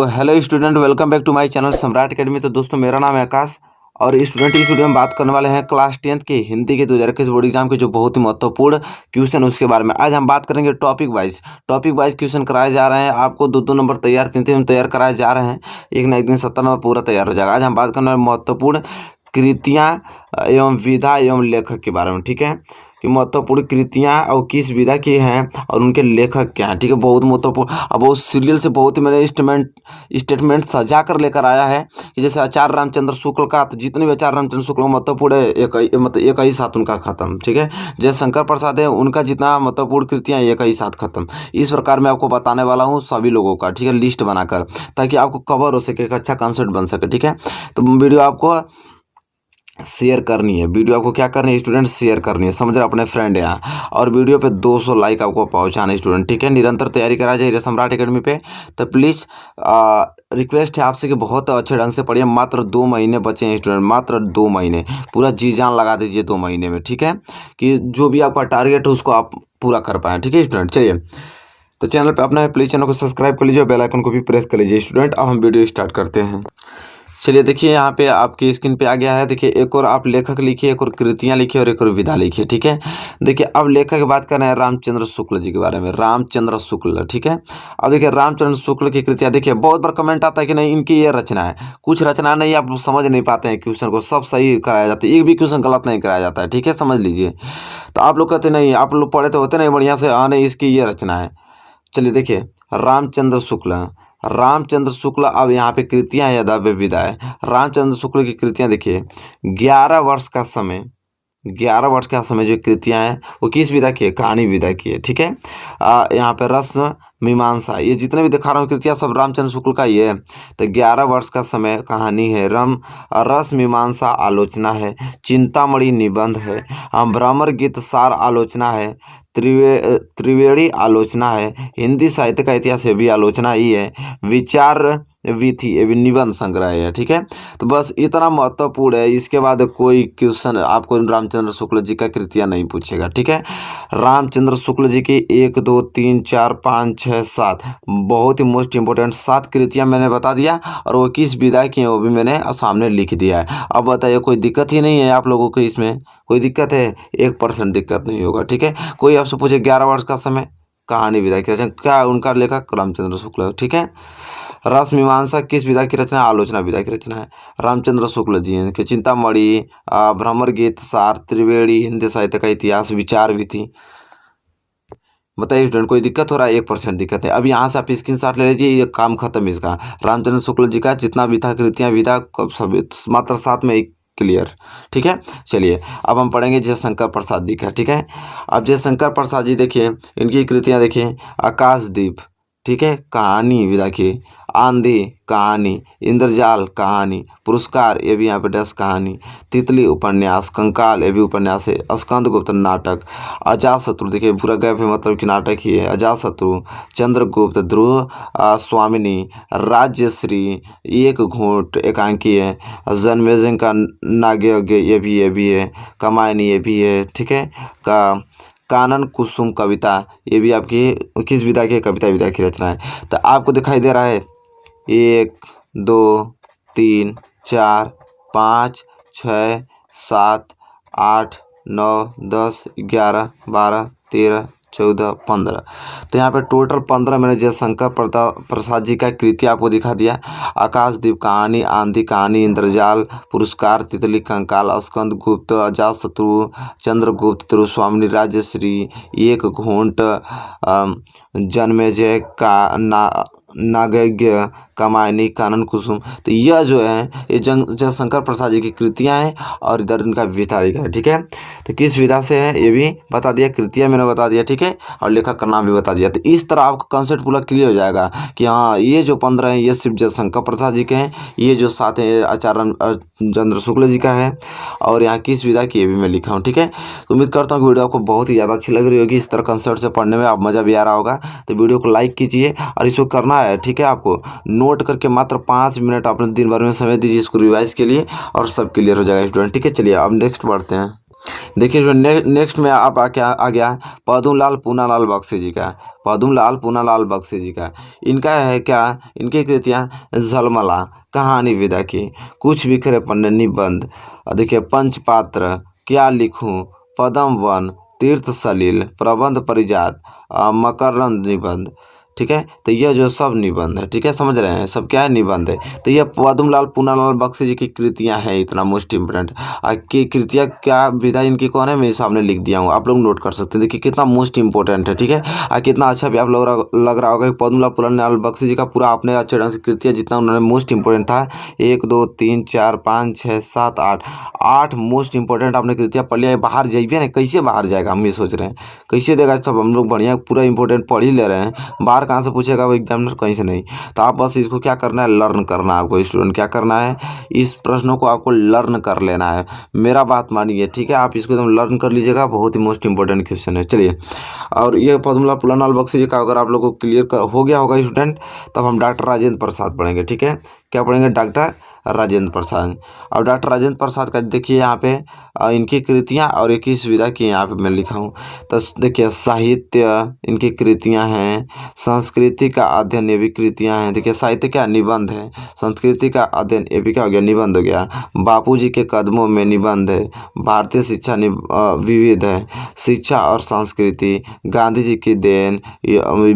Hello student, welcome back to my channel Samrat academy. तो दोस्तों, मेरा नाम है आकाश और स्टूडेंट इस वीडियो में बात करने वाले हैं क्लास 10th के हिंदी के 2021 बोर्ड एग्जाम के जो बहुत ही महत्वपूर्ण क्वेश्चन उसके बारे में। आज हम बात करेंगे टॉपिक वाइज क्वेश्चन कराए जा रहे हैं। आपको दो नंबर तैयार, तीन तैयार कराए जा रहे हैं। एक ना एक दिन 70 नंबर पूरा तैयार हो जाएगा। आज हम बात करने वाले महत्वपूर्ण कृतियाँ एवं विधा एवं लेखक के बारे में। ठीक है, कि महत्वपूर्ण कृतियाँ और किस विधा की हैं और उनके लेखक क्या हैं। ठीक है, बहुत महत्वपूर्ण। अब वो सीरियल से बहुत ही मैंने स्टेटमेंट सजा कर लेकर आया है कि जैसे आचार्य रामचंद्र शुक्ल का, तो जितने भी आचार्य रामचंद्र शुक्ल महत्वपूर्ण है एक ही साथ उनका खत्म। ठीक है, जैसे शंकर प्रसाद है उनका जितना महत्वपूर्ण कृतियाँ एक ही साथ खत्म। इस प्रकार मैं आपको बताने वाला हूँ सभी लोगों का। ठीक है, लिस्ट बनाकर, ताकि आपको कवर हो सके, एक अच्छा कंसेप्ट बन सके। ठीक है, तो वीडियो आपको शेयर करनी है। वीडियो आपको क्या करनी है स्टूडेंट, शेयर करनी है, समझ रहे, अपने फ्रेंड यहाँ। और वीडियो पे 200 लाइक आपको पहुँचाना है स्टूडेंट। ठीक है, निरंतर तैयारी करा जाए सम्राट एकेडमी पे। तो प्लीज़ रिक्वेस्ट है आपसे कि बहुत अच्छे ढंग से पढ़िए। मात्र 2 महीने बचे हैं स्टूडेंट, मात्र 2 महीने। पूरा जी जान लगा दीजिए 2 महीने में। ठीक है, कि जो भी आपका टारगेट है उसको आप पूरा कर पाएँ। ठीक है स्टूडेंट, चलिए तो चैनल पे अपना प्लीज़ चैनल को सब्सक्राइब कर लीजिए, बेल आइकन को भी प्रेस कर लीजिए स्टूडेंट। अब हम वीडियो स्टार्ट करते हैं। चलिए देखिए, यहाँ पे आपकी स्क्रीन पे आ गया है। देखिए, एक और आप लेखक लिखिए, एक और कृतियाँ लिखिए और एक और विधा लिखिए। ठीक है, देखिए अब लेखक की बात कर रहे हैं रामचंद्र शुक्ल जी के बारे में। रामचंद्र शुक्ल, ठीक है। अब देखिए रामचंद्र शुक्ल की कृतियाँ, देखिए बहुत बार कमेंट आता है कि नहीं इनकी ये रचना है, कुछ रचना नहीं, आप समझ नहीं पाते हैं क्वेश्चन को। सब सही कराया जाता है, एक भी क्वेश्चन गलत नहीं कराया जाता है। ठीक है, समझ लीजिए। तो आप लोग कहते नहीं, आप लोग पढ़े तो होते नहीं बढ़िया से, हाँ नहीं इसकी ये रचना है। चलिए देखिए, रामचंद्र शुक्ल अब यहाँ पे कृतियाँ या दव्य विधा है। रामचंद्र शुक्ल की कृतियाँ देखिए, 11 वर्ष का समय जो कृतियाँ हैं वो किस विधा की है, कहानी विधा की है। ठीक है, यहाँ पे रस मीमांसा, ये जितने भी दिखा रहा हूँ कृतियाँ सब रामचंद्र शुक्ल का ही है। तो 11 वर्ष का समय कहानी है, रस मीमांसा आलोचना है, चिंतामणि निबंध है, भ्रमर गीत सार आलोचना है, त्रिवेणी आलोचना है, हिंदी साहित्य का इतिहास ये भी आलोचना ही है, विचार विधि ये भी निबंध संग्रह है। ठीक है, तो बस इतना महत्वपूर्ण है। इसके बाद कोई क्वेश्चन आपको रामचंद्र शुक्ल जी का कृतियाँ नहीं पूछेगा। ठीक है, रामचंद्र शुक्ल जी की 1 2 3 4 5 6 7 बहुत ही मोस्ट इंपॉर्टेंट 7 कृतियाँ मैंने बता दिया, और वो किस विधा की है वो भी मैंने सामने लिख दिया है। अब बताइए, कोई दिक्कत ही नहीं है आप लोगों को, इसमें कोई दिक्कत है? 1% दिक्कत नहीं होगा। ठीक है, कोई आपसे पूछे 11 वर्ष का समय कहानी विधा की रचना, क्या उनका लेखक रामचंद्र शुक्ल। ठीक है, रस मीमांसा किस विधा की रचना, आलोचना विधा की रचना है, रामचंद्र शुक्ल जी हैं। चिंतामणि, भ्रमर गीत सार, त्रिवेणी, हिंदी साहित्य का इतिहास, विचार विधि। बताइए स्टूडेंट, कोई दिक्कत हो रहा है? 1% दिक्कत है। अब यहाँ से आप स्क्रीनशॉट ले लीजिए, ये काम खत्म इसका। रामचंद्र शुक्ल जी का जितना भी था कृतियाँ विधा सब मात्र 7 में क्लियर। ठीक है, चलिए अब हम पढ़ेंगे जयशंकर प्रसाद जी का। ठीक है, अब जयशंकर प्रसाद जी देखिए, इनकी कृतियाँ देखिए, आकाशदीप, ठीक है, कहानी विधा की, आंधी कहानी, इंद्रजाल कहानी, पुरस्कार ये भी यहाँ पे 10 कहानी, तितली उपन्यास, कंकाल ये भी उपन्यास है, स्कंदगुप्त नाटक, अजातशत्रु देखिए पूरा गैप है, मतलब कि नाटक ही है, अजातशत्रु, चंद्रगुप्त, ध्रुव स्वामिनी, राज्यश्री, एक घूंट एकांकी है, जन्मेजय का नाग्यज्ञ ये भी है, कमायनी ये भी है। ठीक है, कानन कुसुम कविता ये भी आपकी किस विधा की, कविता विधा की रचना है। तो आपको दिखाई दे रहा है 1 2 3 4 5 6 7 8 9 10 11 12 13 14 15। तो यहाँ पे टोटल 15 मैंने जयशंकर प्रसाद जी का कृति आपको दिखा दिया। आकाशदीप कहानी, आंधी कहानी, इंद्रजाल, पुरस्कार, तितली, कंकाल, स्कंदगुप्त, अजातशत्रु, चंद्रगुप्त, ध्रुव स्वामिनी, राज्यश्री, एक घूंट, जन्मेजय का नागयज्ञ, कमायनी, कानन कुसुम। तो यह जो है ये जयशंकर प्रसाद जी की कृतियाँ हैं और इधर इनका विधा लिखा है। ठीक है, तो किस विधा से है ये भी बता दिया, कृतियाँ मैंने बता दिया। ठीक है, और लेखक का नाम भी बता दिया। तो इस तरह आपका कंसेप्ट पूरा क्लियर हो जाएगा कि हाँ ये जो 15 हैं ये सिर्फ जयशंकर प्रसाद जी के हैं, ये जो 7 हैं आचार्य चंद्र शुक्ल जी का है, और यहाँ किस विधा की ये भी मैं लिखा हूँ। ठीक है, तो उम्मीद करता हूँ कि वीडियो आपको बहुत ही ज़्यादा अच्छी लग रही होगी। इस तरह कंसेप्ट से पढ़ने में आप मज़ा भी आ रहा होगा। तो वीडियो को लाइक कीजिए और इसको करना है। ठीक है, आपको नोट करके मात्र 5 मिनट अपने दिन भर में समय दीजिए इसको रिवाइज के लिए, और सब क्लियर हो जाएगा स्टूडेंट। ठीक है, चलिए अब नेक्स्ट बढ़ते हैं। देखिए जो नेक्स्ट में आप आ गया पद्मलाल पूनालाल बख्शी जी का। पद्मलाल पूनालाल बख्शी जी का इनका है क्या, इनकी कृतियाँ झलमला, कहानी विदा की, कुछ बिखरे पन्ने, निबंध, देखिए पंचपात्र, क्या लिखूं, पदम वन, तीर्थ सलिल, प्रबंध परिजात, मकरंद निबंध। ठीक है, तो यह जो सब निबंध है, ठीक है, समझ रहे हैं सब क्या है, निबंध है। तो यह पद्मलाल पूनालाल बख्शी जी की कृतियां हैं, इतना मोस्ट इंपोर्टेंट की कृतियां, क्या विधा इनकी कौन है, मेरे सामने लिख दिया हूँ, आप लोग नोट कर सकते हैं। देखिए कितना मोस्ट इंपोर्टेंट है, ठीक है। कितना अच्छा भी आप लोग लग रहा होगा कि पद्मलाल पूनालाल बख्शी जी का पूरा आपने अच्छे ढंग से कृतियां जितना उन्होंने मोस्ट इंपोर्टेंट था, 1 2 3 4 5 6 7 8 मोस्ट इंपोर्टेंट आपने कृतियां पढ़ लिया। बाहर जाइए ना, कैसे बाहर जाएगा, हम ये सोच रहे हैं कैसे देगा, सब हम लोग बढ़िया पूरा इंपोर्टेंट पढ़ ही ले रहे हैं, बाहर कहाँ से पूछेगा वो एग्जामिनर, कहीं से नहीं। तो आप बस इसको क्या करना है, लर्न करना है आपको, स्टूडेंट क्या करना है, इस प्रश्नों को आपको लर्न कर लेना है, मेरा बात मानिए, ठीक है। आप इसको एकदम लर्न कर लीजिएगा, बहुत ही मोस्ट इंपोर्टेंट क्वेश्चन है। चलिए, और ये पद्मलाल पूनालाल बख्शी जी का अगर आप लोगों को क्लियर हो गया होगा स्टूडेंट, तब हम डॉक्टर राजेंद्र प्रसाद पढ़ेंगे, ठीक है। क्या पढ़ेंगे, डॉक्टर राजेंद्र प्रसाद। और डॉक्टर राजेंद्र प्रसाद का देखिए यहाँ पे इनकी कृतियाँ और एक ही सुविधा की यहाँ पे मैं लिखा हूँ। तो देखिए साहित्य इनकी कृतियाँ हैं, संस्कृति का अध्ययन ये भी कृतियाँ हैं। देखिए साहित्य क्या, निबंध है, संस्कृति का अध्ययन ये भी क्या हो गया, निबंध हो गया। बापूजी के कदमों में निबंध है, भारतीय शिक्षा विविध है, शिक्षा और संस्कृति, गांधी जी की देन,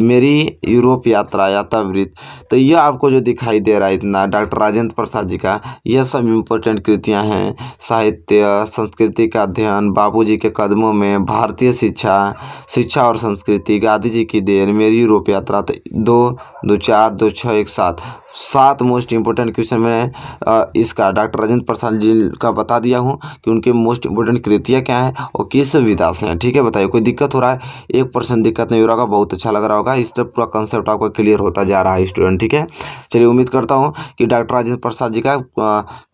मेरी यूरोप यात्रा, यात्रावृत्त। तो यह आपको जो दिखाई दे रहा है इतना डॉक्टर राजेंद्र प्रसाद जी का, यह सब इम्पोर्टेंट कृतियां हैं। साहित्य, संस्कृति का अध्ययन, बापूजी के कदमों में, भारतीय शिक्षा, शिक्षा और संस्कृति, गांधी जी की देन, मेरी यूरोप यात्रा। तो 2 2 4 2 6 1 7 मोस्ट इंपोर्टेंट क्वेश्चन में इसका डॉक्टर राजेंद्र प्रसाद जी का बता दिया हूँ कि उनके मोस्ट इंपोर्टेंट कृतियाँ क्या हैं और किस विधा से हैं। ठीक है, बताइए कोई दिक्कत हो रहा है, 1% दिक्कत नहीं हो रहा होगा, बहुत अच्छा लग रहा होगा, इस तरह पूरा कंसेप्ट आपका क्लियर होता जा रहा है स्टूडेंट। ठीक है, चलिए उम्मीद करता हूँ कि डॉक्टर राजेंद्र प्रसाद जी का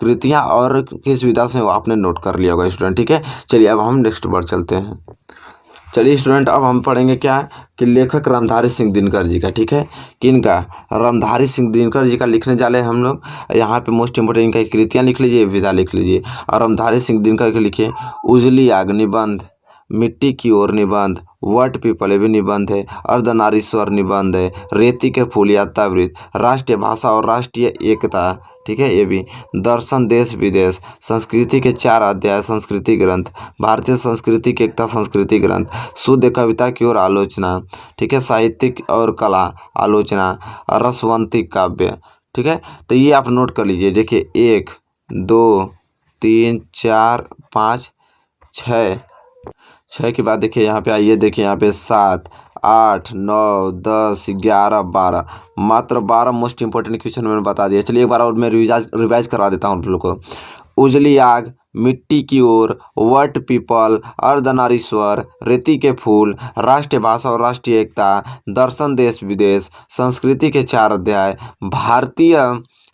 कृतियाँ और किस विधा से आपने नोट कर लिया होगा स्टूडेंट। ठीक है, चलिए अब हम नेक्स्ट वर्ड चलते हैं। चलिए स्टूडेंट, अब हम पढ़ेंगे क्या कि लेखक रामधारी सिंह दिनकर जी का। ठीक है, किनका, रामधारी सिंह दिनकर जी का लिखने जा रहे हैं हम लोग। यहाँ पे मोस्ट इंपोर्टेंट इनका कृतियाँ लिख लीजिए, विधा लिख लीजिए। और रामधारी सिंह दिनकर के लिखिए, उजली आग निबंध, मिट्टी की ओर निबंध, वट पीपल ये भी निबंध है, अर्धनारीश्वर निबंध है, रेती के फूल यात्रावृत्त, राष्ट्रीय भाषा और राष्ट्रीय एकता, ठीक है, ये भी, दर्शन देश विदेश, संस्कृति के 4 अध्याय, संस्कृति ग्रंथ, भारतीय संस्कृति की एकता, संस्कृति ग्रंथ, शुद्ध कविता की ओर आलोचना, ठीक है, साहित्यिक और कला आलोचना, रसवंती काव्य। ठीक है, तो ये आप नोट कर लीजिए। देखिए 1 2 3 4 5 6 के बाद देखिए यहाँ पे आइए, देखिए यहाँ पे 7 8 9 10 11 12, मात्र 12 मोस्ट इंपोर्टेंट क्वेश्चन मैंने बता दिया। चलिए एक बार और मैं रिवाइज करवा देता हूँ आप लोग को। उजली आग, मिट्टी की ओर, वट पीपल, अर्धनारीश्वर, रेती के फूल, राष्ट्रीय भाषा और राष्ट्रीय एकता, दर्शन देश विदेश, संस्कृति के 4 अध्याय, भारतीय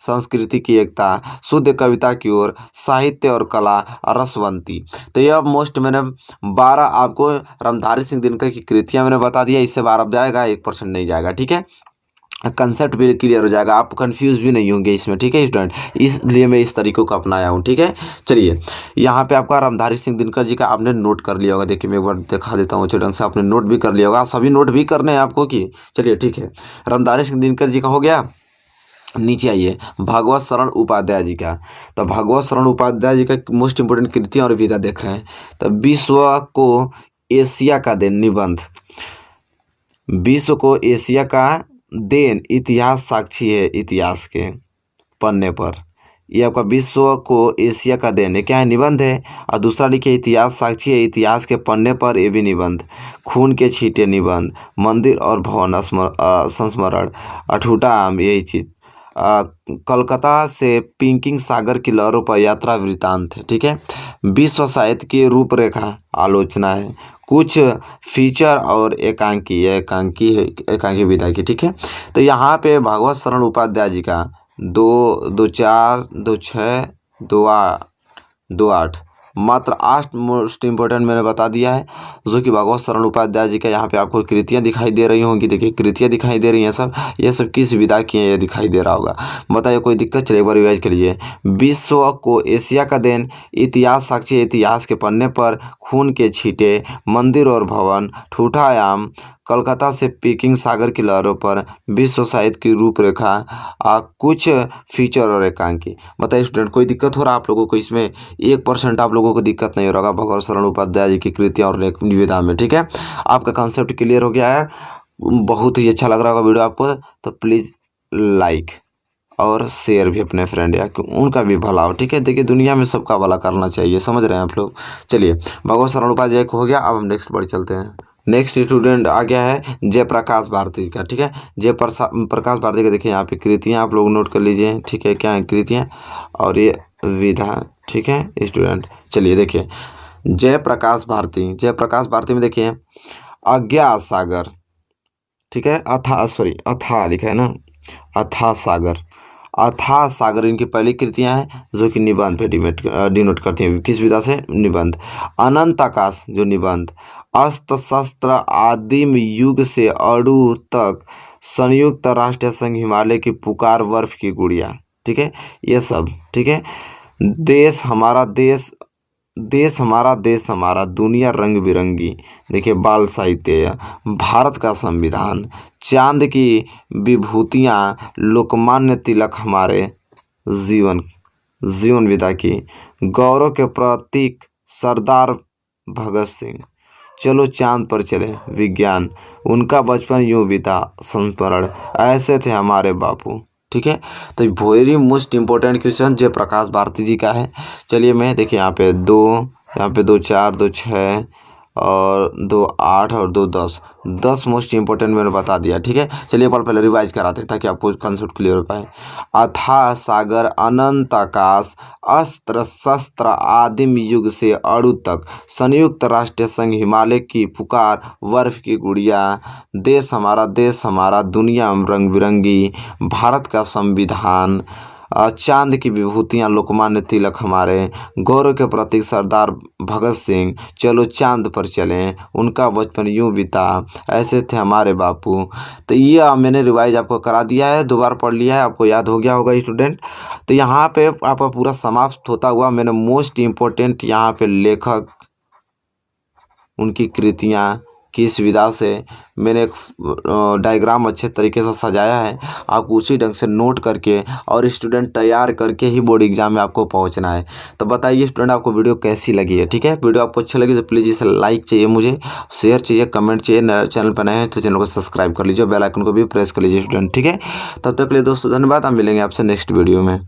संस्कृति की एकता, शुद्ध कविता की ओर, साहित्य और कला, रसवंती। तो यह मोस्ट मैंने 12 आपको रामधारी सिंह दिनकर की कृतियां मैंने बता दिया, इससे 12 जाएगा, 1% नहीं जाएगा। ठीक है, कंसेप्ट भी क्लियर हो जाएगा, आप कंफ्यूज भी नहीं होंगे इसमें। ठीक है स्टूडेंट, इसलिए मैं इस तरीकों को अपनाया हूँ। ठीक है, चलिए यहाँ पे आपका रामधारी सिंह दिनकर जी का आपने नोट कर लिया होगा। देखिए मैं एक बार दिखा देता हूँ, अच्छे ढंग से आपने नोट भी कर लिया होगा, सभी नोट भी करने हैं आपको कि। चलिए ठीक है, रामधारी सिंह दिनकर जी का हो गया। नीचे आइए भागवत शरण उपाध्याय जी का। तो भागवत शरण उपाध्याय जी का मोस्ट इंपोर्टेंट कृतियाँ और विधा देख रहे हैं। तो विश्व को एशिया का देन निबंध, विश्व को एशिया का देन, इतिहास साक्षी है इतिहास के पन्ने पर। ये आपका विश्व को एशिया का देन है, क्या है, निबंध है। और दूसरा लिखिए इतिहास साक्षी है इतिहास के पन्ने पर, ये भी निबंध। खून के छींटे निबंध, मंदिर और भवन संस्मरण, अठूठा आम, यही चीज। कलकत्ता से पिंकिंग सागर की लहरों पर यात्रा वृतांत है। ठीक है, विश्व साहित्य की रूपरेखा आलोचना है, कुछ फीचर और एकांकी, एकांकी है, एकांकी विधा की। ठीक है, तो यहाँ पे भागवत शरण उपाध्याय जी का 2 2 4 2 6 2 8 मात्र 8 मोस्ट इंपॉर्टेंट मैंने बता दिया है, जो कि भगवत शरण उपाध्याय जी का यहाँ पे आपको कृतियाँ दिखाई दे रही होंगी। देखिए कृतियाँ दिखाई दे रही हैं सब, ये सब किस विधा की हैं ये दिखाई दे रहा होगा। बताइए कोई दिक्कत? चलिए एक बार रिवाइज कर लीजिए। विश्व को एशिया का देन, इतिहास साक्षी, इतिहास के पन्ने पर खून के छींटे, मंदिर और भवन, ठूठा आयाम, कलकत्ता से पीकिंग, सागर की लहरों पर, विश्व साहित्य की रूपरेखा, कुछ फीचर और एकांकी। बताइए स्टूडेंट कोई दिक्कत हो रहा है आप लोगों को इसमें? 1% आप लोगों को दिक्कत नहीं हो रहा भगवत शरण उपाध्याय जी की कृतियाँ और निविदा में। ठीक है, आपका कंसेप्ट क्लियर हो गया है। बहुत ही अच्छा लग रहा होगा वीडियो आपको, तो प्लीज़ लाइक और शेयर भी अपने फ्रेंड या उनका भी भला हो। ठीक है, देखिए दुनिया में सबका भला करना चाहिए, समझ रहे हैं आप लोग। चलिए भगवत शरण उपाध्याय को हो गया, अब हम नेक्स्ट बढ़ चलते हैं। नेक्स्ट स्टूडेंट आ गया है जयप्रकाश भारती का। ठीक है, प्रकाश भारती का देखिए यहाँ पे कृतियाँ आप लोग नोट कर लीजिए। ठीक है, क्या है कृतियाँ और ये विधा। ठीक है स्टूडेंट, चलिए देखिए जयप्रकाश भारती में देखिए अज्ञात सागर। ठीक है, अथा लिखा है ना, अथाह सागर इनकी पहली कृतियां हैं, जो कि निबंध पे डिनोट करती हैं। किस विधा से? निबंध। अनंत आकाश जो निबंध, अस्त्र शस्त्र आदिम युग से अणु तक, संयुक्त राष्ट्र संघ, हिमालय की पुकार, बर्फ की गुड़िया। ठीक है, ये सब। ठीक है, देश हमारा देश हमारा, दुनिया रंग बिरंगी। देखिए बाल साहित्य, भारत का संविधान, चांद की विभूतियाँ, लोकमान्य तिलक हमारे जीवन विधा की, गौरव के प्रतीक सरदार भगत सिंह, चलो चांद पर चले, विज्ञान, उनका बचपन यूं बीता, संस्मरण, ऐसे थे हमारे बापू। ठीक है, तो very most important question Jayprakash Bharti ji का है। चलिए मैं देखिए यहाँ पे 2 4 2 6 और 2 8 और 2 10 मोस्ट इंपॉर्टेंट मैंने बता दिया। ठीक है, चलिए एक बार पहले रिवाइज कराते हैं ताकि आपको कंसेप्ट क्लियर हो पाए। अथाह सागर, अनंत आकाश, अस्त्र शस्त्र आदिम युग से अणु तक, संयुक्त राष्ट्र संघ, हिमालय की पुकार, बर्फ की गुड़िया, देश हमारा, दुनिया रंग बिरंगी, भारत का संविधान, चांद की विभूतियाँ, लोकमान्य तिलक हमारे, गौरव के प्रतीक सरदार भगत सिंह, चलो चांद पर चलें, उनका बचपन यूं बीता, ऐसे थे हमारे बापू। तो ये मैंने रिवाइज आपको करा दिया है, 2 बार पढ़ लिया है, आपको याद हो गया होगा स्टूडेंट। तो यहाँ पे आपका पूरा समाप्त होता हुआ मैंने मोस्ट इम्पोर्टेंट यहाँ पे लेखक, उनकी कृतियाँ, किस विधा से मैंने एक डायग्राम अच्छे तरीके से सजाया है, आपको उसी ढंग से नोट करके और स्टूडेंट तैयार करके ही बोर्ड एग्जाम में आपको पहुंचना है। तो बताइए स्टूडेंट आपको वीडियो कैसी लगी है? ठीक है, वीडियो आपको अच्छी लगी तो प्लीज़ इसे लाइक चाहिए, मुझे शेयर चाहिए, कमेंट चाहिए, नया चैनल पर नए हैं तो चैनल को सब्सक्राइब कर लीजिए, बेल आइकन को भी प्रेस कर लीजिए स्टूडेंट। ठीक है, तब तक के लिए दोस्तों धन्यवाद, हम मिलेंगे आपसे नेक्स्ट वीडियो में।